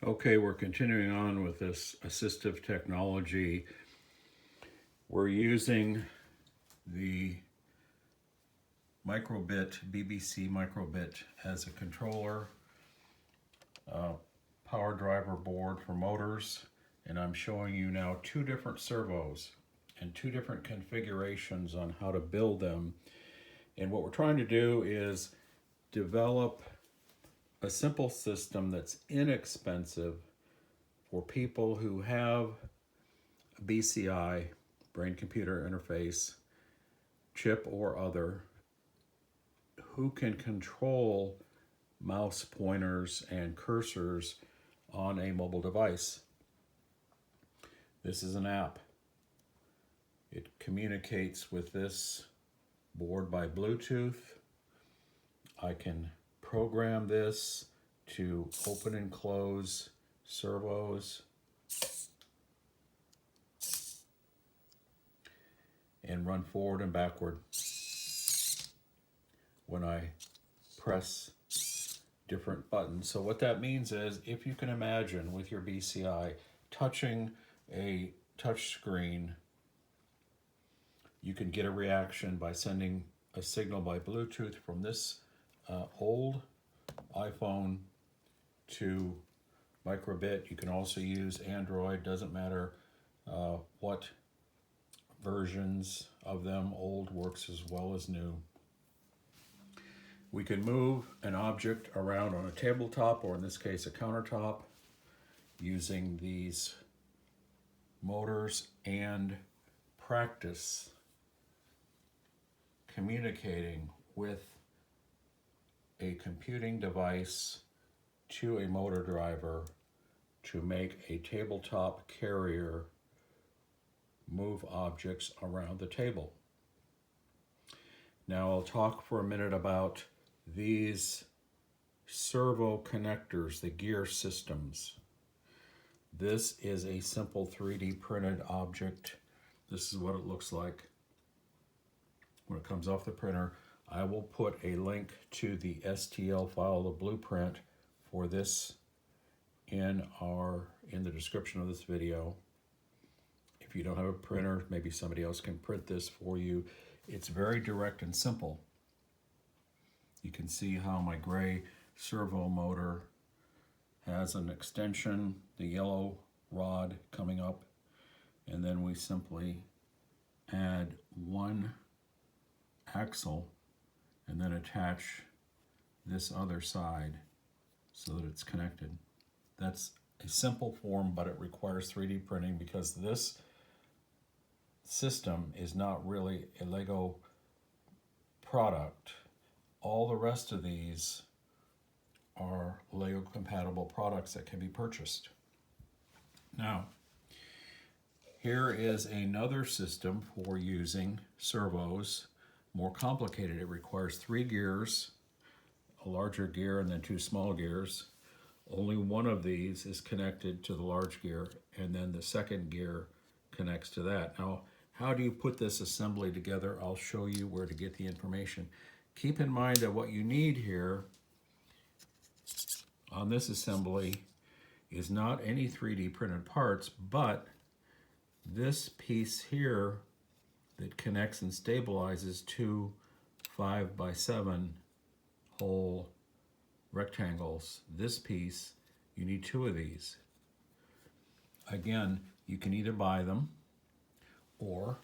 Okay, we're continuing on with this assistive technology. We're using the microbit, BBC microbit, as a controller, power driver board for motors, and I'm showing you now two different servos and two different configurations on how to build them. And what we're trying to do is develop a simple system that's inexpensive for people who have a BCI, brain computer interface, chip or other, who can control mouse pointers and cursors on a mobile device. This is an app. It communicates with this board by Bluetooth. I can program this to open and close servos and run forward and backward when I press different buttons. So what that means is, if you can imagine with your BCI touching a touch screen, you can get a reaction by sending a signal by Bluetooth from this old iPhone to microbit. You can also use Android, doesn't matter what versions of them. Old works as well as new. We can move an object around on a tabletop, or in this case a countertop, using these motors, and practice communicating with a computing device to a motor driver to make a tabletop carrier move objects around the table. Now I'll talk for a minute about these servo connectors, the gear systems. This is a simple 3D printed object. This is what it looks like when it comes off the printer. I will put a link to the STL file, the blueprint for this, in the description of this video. If you don't have a printer, maybe somebody else can print this for you. It's very direct and simple. You can see how my gray servo motor has an extension, the yellow rod coming up, and then we simply add one axle and then attach this other side so that it's connected. That's a simple form, but it requires 3D printing because this system is not really a Lego product. All the rest of these are Lego compatible products that can be purchased. Now, here is another system for using servos, more complicated. It requires 3 gears, a larger gear and then 2 small gears. Only one of these is connected to the large gear, and then the second gear connects to that. Now, how do you put this assembly together? I'll show you where to get the information. Keep in mind that what you need here on this assembly is not any 3D printed parts, but this piece here that connects and stabilizes 2 5x7 hole rectangles. This piece, you need 2 of these. Again, you can either buy them, or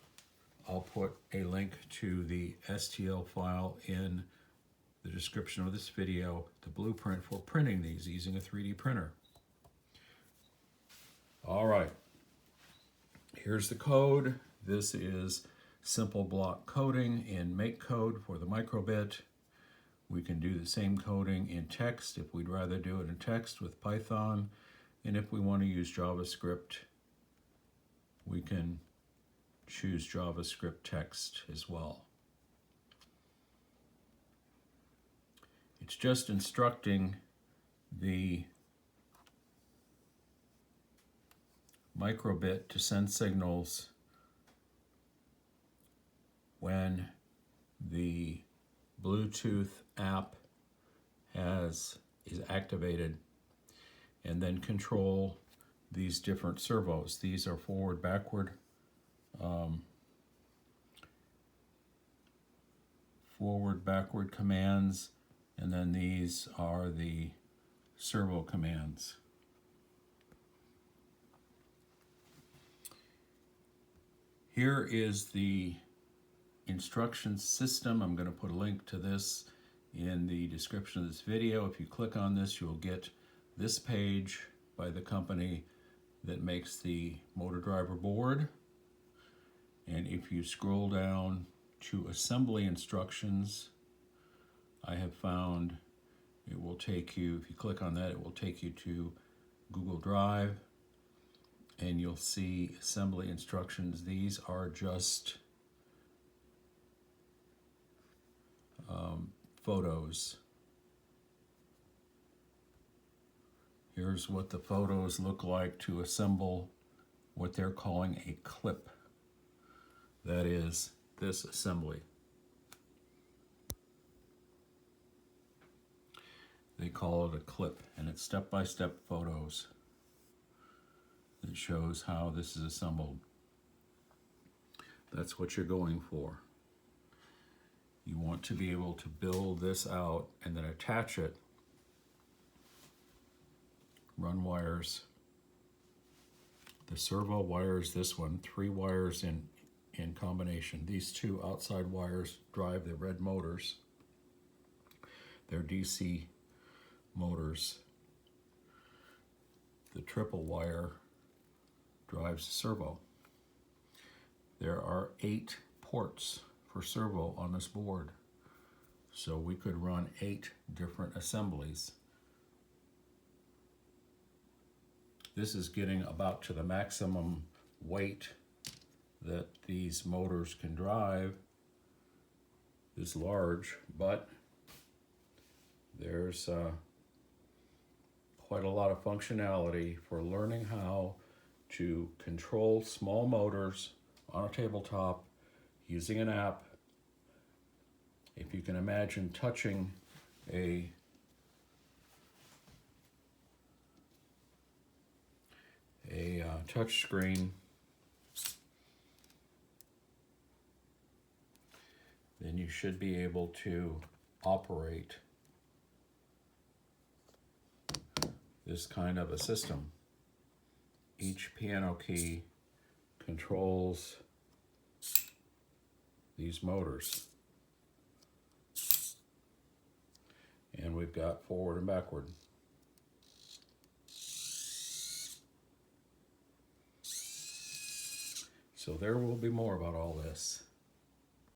I'll put a link to the STL file in the description of this video, the blueprint for printing these using a 3D printer. All right, here's the code. This is simple block coding in MakeCode for the microbit. We can do the same coding in text if we'd rather do it in text with Python. And if we want to use JavaScript, we can choose JavaScript text as well. It's just instructing the microbit to send signals when the Bluetooth app is activated, and then control these different servos. These are forward, backward, commands, and then these are the servo commands. Here is the instruction system. I'm going to put a link to this in the description of this video. If you click on this, you'll get this page by the company that makes the motor driver board. And if you scroll down to assembly instructions, I have found it will take you, if you click on that, it will take you to Google Drive, and you'll see assembly instructions. These are just photos. Here's what the photos look like to assemble what they're calling a clip. That is this assembly. They call it a clip, and it's step-by-step photos that shows how this is assembled. That's what you're going for. You want to be able to build this out and then attach it, run wires. The servo wires, this one, 3 wires in combination. These 2 outside wires drive the red motors. They're DC motors. The triple wire drives the servo. There are 8 ports for servo on this board, so we could run 8 different assemblies. This is getting about to the maximum weight that these motors can drive, is large, but there's quite a lot of functionality for learning how to control small motors on a tabletop using an app. If you can imagine touching a touch screen, then you should be able to operate this kind of a system. Each piano key controls these motors. And we've got forward and backward. So there will be more about all this.